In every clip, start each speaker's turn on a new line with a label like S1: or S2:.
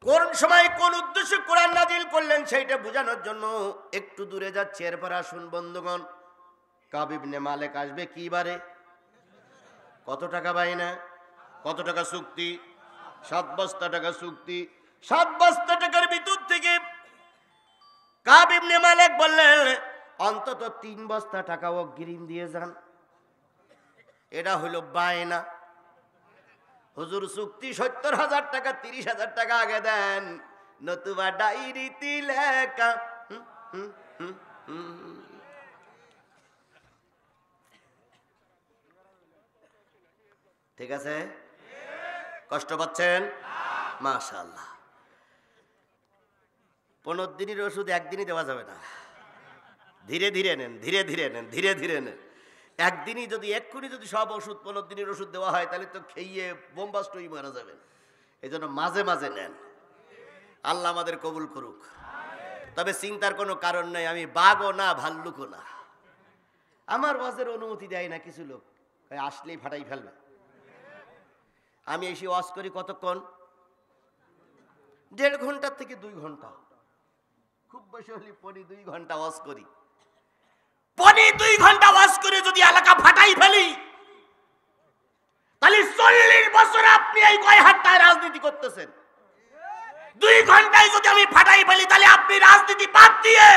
S1: কোন সময় কোন উদ্দেশ্যে কোরআন নাজিল করলেন সেইটা বোঝানোর জন্য একটু দূরে যাচ্ছে। এরপর আসুন বন্ধুগণ, কাব ইবনে মালিক আসবে কি বারে? কত টাকা বাইনা? কত টাকা চুক্তি? 7 বস্তা টাকা চুক্তি। 7 বস্তা টাকার ভিতর থেকে কাব ইবনে মালিক বললেন অন্তত 3 বস্তা টাকা অগ্রিম দিয়ে যান। এটা হইল বায়না। হুজুর চুক্তি 70,000 টাকা, 30,000 টাকা আগে দেন, নতুবা ডায়েরিতে লেখা। ঠিক আছে? কষ্ট পাচ্ছেন? মাশাআল্লাহ। 15 দিনের ওষুধ একদিনই দেওয়া যাবে না, ধীরে ধীরে নেন, ধীরে ধীরে নেন, ধীরে ধীরে নেন। একদিনই যদি এক্ষুনি যদি সব ওষুধ 15 দিনের ওষুধ দেওয়া হয় তাহলে তো খেয়ে বোমবাস্ট হয়ে মারা যাবেন। এই জন্য মাঝে মাঝে নেন। আল্লাহ আমাদের কবুল করুক। তবে চিন্তার কোনো কারণ নাই, আমি বাঘও না ভাল্লুকও না। আমার ওয়াজের অনুমতি দেয় না কিছু লোক, আসলেই ফাটাই ফেলবে। আমি এসে ওয়াজ করি কতক্ষণ? 1.5 ঘন্টা থেকে 2 ঘন্টা, খুব বেশি হলে 2 ঘন্টা ওয়াজ করি। 2 ঘন্টা ওয়াজ করে যদি এলাকা ফাটাই ফেলি তাহলে 40 বছর আপনি এই কয় হাট্টায় রাজনীতি করতেছেন। 2 ঘন্টায় যদি আমি ফাটাই ফেলি তাহলে আপনি রাজনীতি বাদ দিয়ে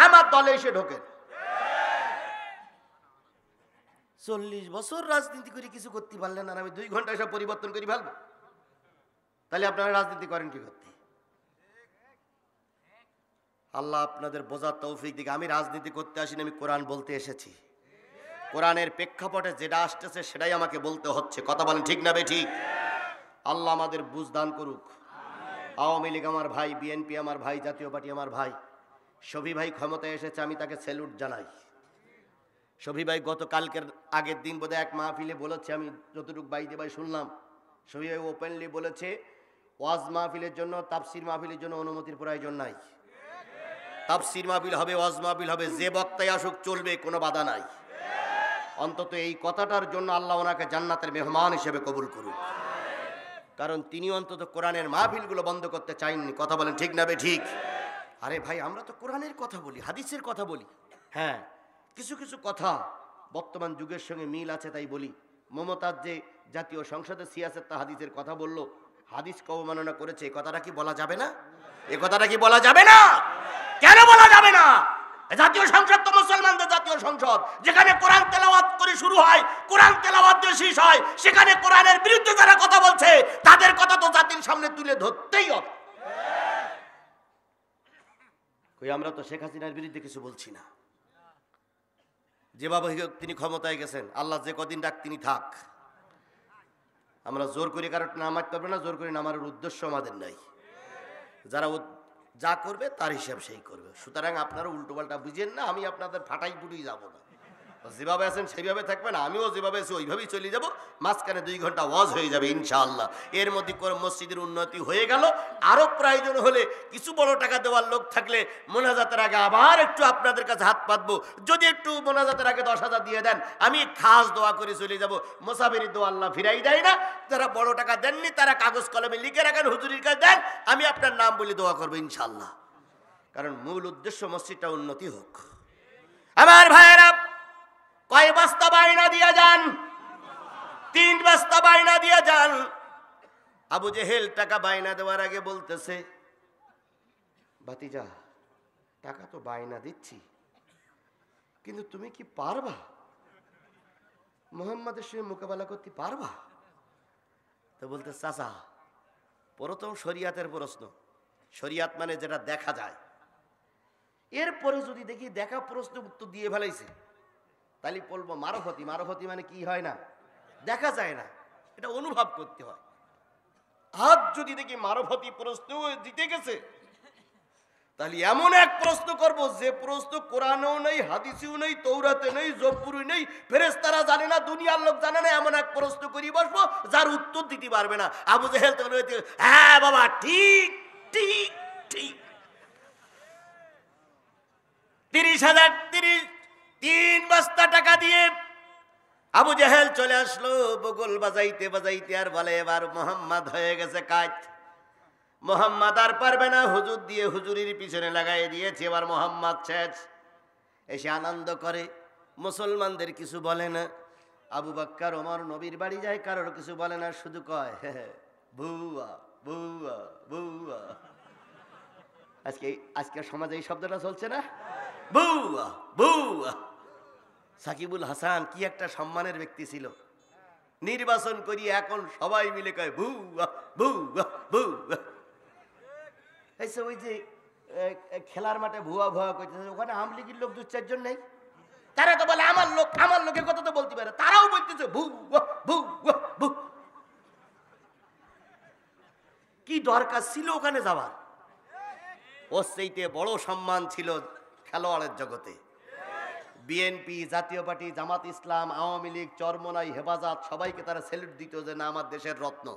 S1: আমার দলে এসে ঢোকেন। 40 বছর রাজনীতি করে কিছু করতে পারলেন আর আমি 2 ঘন্টায় সব পরিবর্তন করে ফেলবো, তাহলে আপনারা রাজনীতি করেন কি করতে? আল্লাহ আপনাদের বোঝার তৌফিক দিকে। আমি রাজনীতি করতে আসিনি, আমি কোরআন বলতে এসেছি। কোরআনের প্রেক্ষাপটে যেটা আসতেছে সেটাই আমাকে বলতে হচ্ছে। কথা বলেন ঠিক না বেঠিক? আল্লাহ আমাদের বুঝ দান করুক। আওয়ামী লীগ আমার ভাই, বিএনপি আমার ভাই, জাতীয় পার্টি আমার ভাই। শফি ভাই ক্ষমতায় এসেছে, আমি তাকে স্যালুট জানাই। শফি ভাই গতকালকের আগের দিন বোধহয় এক মাহফিলে বলেছে, আমি যতটুকু বাইতে ভাই শুনলাম, শফি ভাই ওপেনলি বলেছে ওয়াজ মাহফিলের জন্য, তাফসির মাহফিলের জন্য অনুমতির প্রয়োজন নাই। তাফসির মাহফিল হবে, ওয়াজ মাহফিল হবে, যে বক্তাই আসুক চলবে, কোনো বাধা নাই। অন্তত এই কথাটার জন্য আল্লাহ ওনাকে জান্নাতের মেহমান হিসেবে কবুল করুক। কারণ তিনি অন্তত কোরআনের মাহফিলগুলো বন্ধ করতে চাইননি। কথা বলেন ঠিক না ঠিক? আরে ভাই, আমরা তো কোরআনের কথা বলি, হাদিসের কথা বলি। হ্যাঁ, কিছু কিছু কথা বর্তমান যুগের সঙ্গে মিল আছে তাই বলি। মমতাজ যে জাতীয় সংসদে সিয়াসত হাদিসের কথা বলল, হাদিসকে অবমাননা করেছে, এই কথাটা কি বলা যাবে না? এই কথাটা কি বলা যাবে না? কেন বলা যাবে না? জাতীয় সংসদ তো মুসলমানদের জাতীয় সংসদ, যেখানে কোরআন তেলাওয়াত করে শুরু হয়, কোরআন তেলাওয়াত দিয়ে শেষ হয়। সেখানে কোরআনের বিরুদ্ধে যারা কথা বলছে তাদের কথা তো জাতির সামনে তুলে ধরতেই হবে। কই, আমরা তো শেখ হাসিনার বিরুদ্ধে কিছু বলছি না। যেভাবে তিনি ক্ষমতায় গেছেন, আল্লাহ যে কদিন ডাক তিনি থাক। আমরা জোর করে কারো নামাতে পারবো না, জোর করে নামার উদ্দেশ্য আমাদের নাই। যারা যা করবে তার হিসাব সেই করবে। সুতরাং আপনারা উল্টোপাল্টা বুঝেন না, আমি আপনাদের ফাটাই ফুটুই যাব না। যেভাবে আছেন সেইভাবে থাকবেন, আমিও যেভাবে আছি ওইভাবেই চলে যাব। মাঝখানে 2 ঘন্টা ওয়াজ হয়ে যাবে ইনশাআল্লাহ। এর মধ্যে মসজিদের উন্নতি হয়ে গেল। আরো প্রয়োজন হলে কিছু বড় টাকা দেওয়ার লোক থাকলে মোনাজাতের আগে আবার একটু আপনাদের কাছে হাত পাতবো। যদি একটু মোনাজাতের আগে 10,000 দিয়ে দেন, আমি খাস দোয়া করে চলে যাব। মুসাফিরি দোয়া আল্লাহ ফিরাই দেয় না। যারা বড় টাকা দেননি তারা কাগজ কলমে লিখে রাখেন, হুজুরির কাছে দেন, আমি আপনার নাম বলে দোয়া করবো ইনশাআল্লাহ। কারণ মূল উদ্দেশ্য মসজিদটা উন্নতি হোক। আমার ভাইয়েরা, কয় বস্তা বাইনা দিয়ে যান? 3 বস্তা বাইনা দিয়ে যান। আবু জেহেল টাকা বাইনা দেওয়ার আগে বলতেছে, ভাতিজা টাকা তো বাইনা দিচ্ছি, কিন্তু তুমি কি পারবা? মুহাম্মাদের সঙ্গে মোকাবেলা করতে পারবা? তো বলতে, চাচা প্রথম শরিয়াতের প্রশ্ন, শরিয়াত মানে যেটা দেখা যায়। এরপরে যদি দেখি দেখা প্রশ্ন উত্তর দিয়ে ফেলাইছে, তাহলে বলবো মারফতি। মারফতি মানে কি হয় না, দেখা যায় না, এটা অনুভব করতে হয়। আজ যদি দেখি মারফতি প্রশ্ন দিতে গেছে, তাহলে এমন এক প্রশ্ন করব যে প্রশ্ন কোরআনেও নেই, হাদিসেও নেই, তৌরাতে নেই, জব্বুরে নেই, ফেরেশতারা জানে না, দুনিয়ার লোক জানে না। এমন এক প্রশ্ন করি বসবো যার উত্তর দিতে পারবে না। আবু জেহেল তখন হ্যাঁ বাবা, ঠিক ঠিক ঠিক। 3 বস্তা টাকা দিয়ে আবু জেহেল চলে আসলো, বগল বাজাইতে বাজাইতে, আর বলে এবার মোহাম্মদ হয়ে গেছে কাজ। মোহাম্মদ আর পারবে না, হুজুর দিয়ে হুজুরির পিছনে লাগাই দিয়েছে। এবার মোহাম্মদ শেষ। এসে আনন্দ করে, মুসলমানদের কিছু বলে না। আবু বকর ওমর নবীর বাড়ি যায়, কারোর কিছু বলে না, শুধু কয় বুয়া বুয়া বুয়া। আজকে সমাজে এই শব্দটা চলছে না, বুয়া বুয়া। সাকিবুল হাসান কি একটা সম্মানের ব্যক্তি ছিল, নির্বাচন করি এখন সবাই মিলে কয় বুয়া বুয়া বুয়া। ওই যে খেলার মাঠে ভুয়া ভুয়া করতেছে, ওখানে আওয়ামী লীগের লোক 2-4 নেই, তারা তো বলে আমার লোক, আমার লোকের কথা তো বলতে পারে, তারাও বলতেছে ভুয়া ভুয়া ভু। কি দরকার ছিল ওখানে যাওয়ার? ওর চাইতে বড় সম্মান ছিল খেলোয়াড়ের জগতে। বিএনপি, জাতীয় পার্টি, জামাত ইসলাম, আওয়ামী লীগ, চরমনাই, হেফাজত, সবাইকে তারা স্যালুট দিত যে না আমার দেশের রত্ন।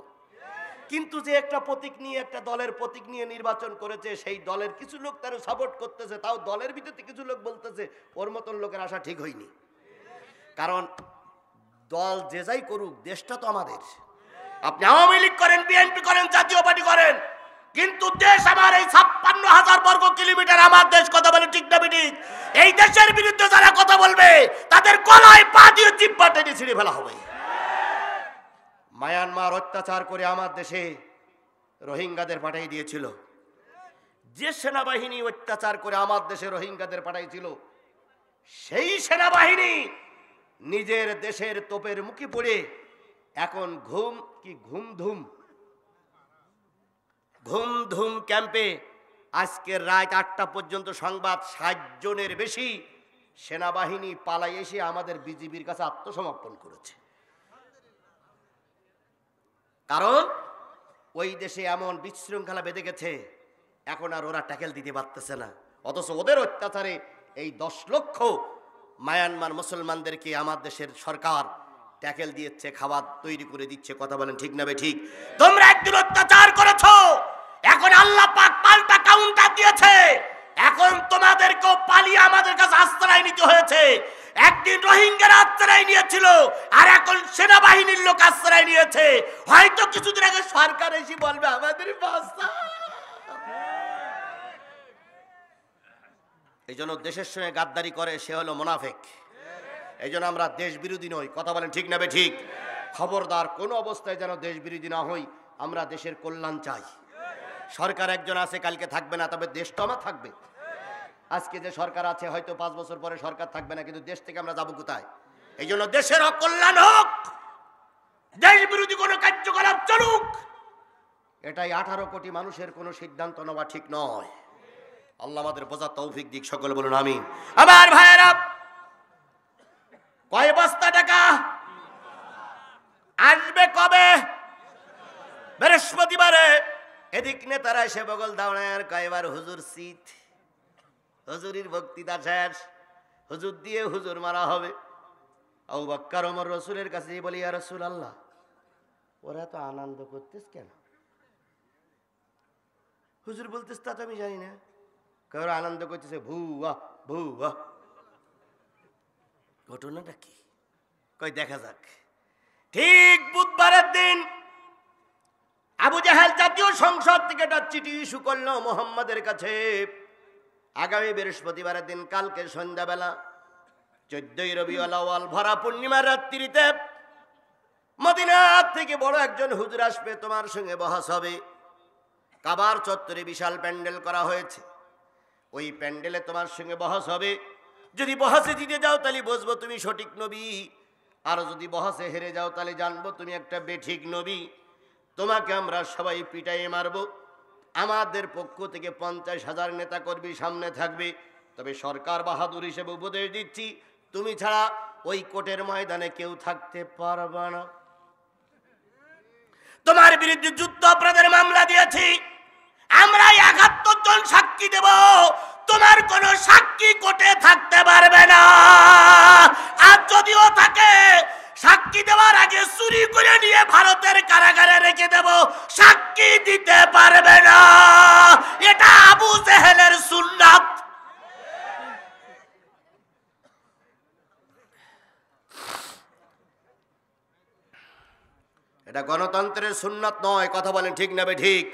S1: কিন্তু যে একটা প্রতীক নিয়ে, একটা দলের প্রতীক নিয়ে নির্বাচন করেছে, সেই দলের কিছু লোক তারা সাপোর্ট করতেছে, তাও দলের ভিতরে কিছু লোক বলতেছে ওর মতন লোকের আশা ঠিক হয়নি। কারণ দল যে যাই করুক, দেশটা তো আমাদের। আপনি আওয়ামী লীগ করেন, বিএনপি করেন, জাতীয় পার্টি করেন, কিন্তু দেশ আমার। এই 56,000 বর্গ কিলোমিটার আমার দেশ। কথা বলে ঠিক না ঠিক? এই দেশের বিরুদ্ধে যারা কথা বলবে তাদের গলায় পা দিয়ে জিহ্বা টেনে ছিঁড়ে ফেলা হবে। মায়ানমার অত্যাচার করে আমার দেশে রোহিঙ্গাদের পাঠিয়ে দিয়েছিল। যে সেনাবাহিনী অত্যাচার করে আমার দেশে রোহিঙ্গাদের পাঠাইছিল, সেই সেনাবাহিনী নিজের দেশের তোপের মুখে পড়ে এখন ঘুম ধুম ক্যাম্পে আজকের রাত 8টা পর্যন্ত সংবাদ 60 জনের বেশি সেনাবাহিনী পালাই এসে আমাদের বিজিবির কাছে আত্মসমর্পণ করেছে। কারণ ওই দেশে এমন বিশৃঙ্খলা বেঁধে গেছে, এখন আর ওরা ট্যাকেল দিতে পারতেছে না। অথচ ওদের অত্যাচারে এই 10 লক্ষ মায়ানমার মুসলমানদেরকে আমার দেশের সরকার ট্যাকেল দিয়েছে, খাবার তৈরি করে দিচ্ছে। কথা বলেন ঠিক না ঠিক? তোমরা একদিন অত্যাচার করেছো, এখন আল্লাহ পাক পাল্টা কাউন্টার দিয়েছে। এখন তোমাদেরকেও পালিয়ে আমাদের কাছে আশ্রয় নিতে হয়েছে। একদিন রোহিঙ্গারা আশ্রয় নিয়েছিল, আর এখন সেনাবাহিনীর লোক আশ্রয় নিয়েছে। হয়তো কিছুদিন আগে সরকার এসে বলবে আমাদের বাঁচা। এই জন্য দেশের সঙ্গে গাদ্দারি করে সে হলো মুনাফিক। এই জন্য আমরা দেশ বিরোধী নই। কথা বলেন ঠিক না ঠিক? খবরদার কোনো অবস্থায় যেন দেশ বিরোধী না হই। আমরা দেশের কল্যাণ চাই। সরকার একজন আছে, কালকে থাকবে না, তবে দেশ তো আমার থাকবে। আজকে যে সরকার আছে হয়তো 5 বছর পরে সরকার থাকবে না, কিন্তু দেশ থেকে আমরা যাবো কোথায়? এই জন্য দেশের অকল্যাণ হোক, দেশ বিরোধী কোনো কার্যকলাপ চলুক, এটাই 18 কোটি মানুষের কোনো সিদ্ধান্ত নেওয়া ঠিক নয়। আল্লাহ আমাদের বোঝার তৌফিক দিক, সকলে বলুন আমিন। আমার ভাইয়েরা, কয় বস্তা টাকা আসবে কবে? বৃহস্পতিবারে। এদিক নেতারা এসে বগল দাঁড়ায় আর কয়বার হুজুর শীত, হুজুরির বক্তৃতা শেষ, হুজুর দিয়ে হুজুর মারা হবে। আবু বকর ওমর রাসূলের কাছে বলি, ইয়া রাসূলুল্লাহ, ওরা তো আনন্দ করতেছ কেন? হুজুর বলতেছ তা তো আমি জানি না। কেউ আনন্দ করতেছে ভুয়া ভুয়া। ঘটনাটা কি? কই দেখা যাক। ঠিক বুধবারের দিন আবু জাহেল জাতীয় সংসদ থেকে একটা চিঠি ইস্যু করলো মুহাম্মাদের কাছে। আগামী বৃহস্পতিবারের দিন, কালকে সন্ধ্যাবেলা 14ই রবিউল আউয়াল ভরা পূর্ণিমার রাত্রিতে মদিনা থেকে বড় একজন হুজুর আসবে, তোমার সঙ্গে বহস হবে। কাবার চত্বরে বিশাল প্যান্ডেল করা হয়েছে, ওই প্যান্ডেলে তোমার সঙ্গে বহস হবে। যদি বহসে জিতে যাও তাহলে বুঝবো তুমি সঠিক নবী, আর যদি বহসে হেরে যাও তাহলে জানবো তুমি একটা বেঠিক নবী। তোমাকে আমরা সবাই পিটাইয়ে মারব। আমাদের পক্ষ থেকে 50,000 নেতা কর্মী সামনে থাকবে। তবে সরকার বাহাদুর হিসেবে উপদেশ দিচ্ছি, তুমি ছাড়া ওই কোর্টের ময়দানে কেউ থাকতে পারবে না। তোমার বিরুদ্ধে যুদ্ধ অপরাধের মামলা দিয়েছি, আমরা 71 জন সাক্ষী দেব, তোমার কোন সাক্ষী কোর্টে থাকতে পারবে না। আর যদিও থাকে, সাক্ষী দেওয়ার আগে চুরি করে নিয়ে ভারতের কারাগারে রেখে দেব, সাক্ষী দিতে পারবে না। এটা আবু জেহেলের সুন্নাত। এটা গণতন্ত্রের সুন্নাত নয়। কথা বলেন ঠিক না ঠিক?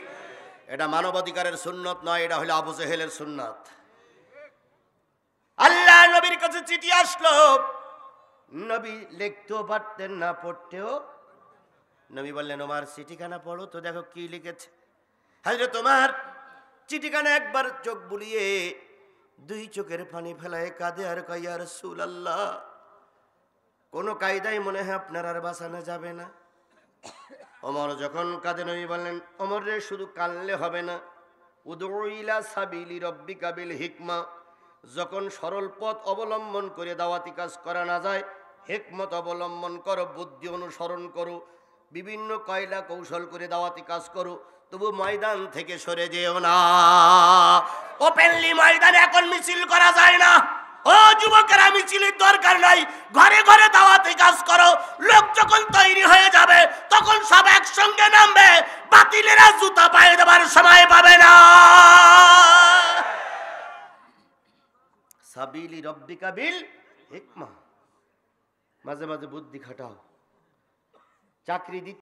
S1: এটা মানবাধিকারের সুন্নত নয়, এটা হলো আবু জেহেলের সুন্নত। আল্লাহ নবীর কাছে চিঠি আসলো, নবী লিখতেও পারতেন না, পড়তেও। নবী বললেন, ওমর চিঠিখানা পড়ো তো, দেখো কি লিখেছে। হযরত ওমর চিঠিখানা একবার চোখ বুলিয়ে দুই চোখের পানি ফেলায় কাঁদে আর কয়, ইয়া রাসূলুল্লাহ, কোন কায়দায় মনে হয় আপনার আর বাঁচানো যাবে না। ওমর যখন কাঁদে, নবী বললেন, ওমর রে, শুধু কানলে হবে না, উদউ ইলা সাবিলি রাব্বিকা বিল হিকমা, যখন সরল পথ অবলম্বন করে দাওয়াতি কাজ করা না যায়, হিকমত অবলম্বন করো, বুদ্ধি অনুসরণ করো, বিভিন্ন কয়লা কৌশল করে দাওয়াতি কাজ করো, তবু ময়দান থেকে সরে যেও না। ওপেনলি ময়দানে এখন মিছিল করা যায় না। ও যুবকেরা, মিছিলের দরকার নাই, ঘরে ঘরে দাওয়াতি কাজ করো। লোক যখন তৈরি হয়ে যাবে তখন সব একসঙ্গে নামবে, বাতিলেরা জুতা পায়ে দেবার সময় পাবে না। সাবিলি রব্বিকা বিল হিকমা, মাঝে মাঝে বুদ্ধি খাটাও। চাকরি দিতে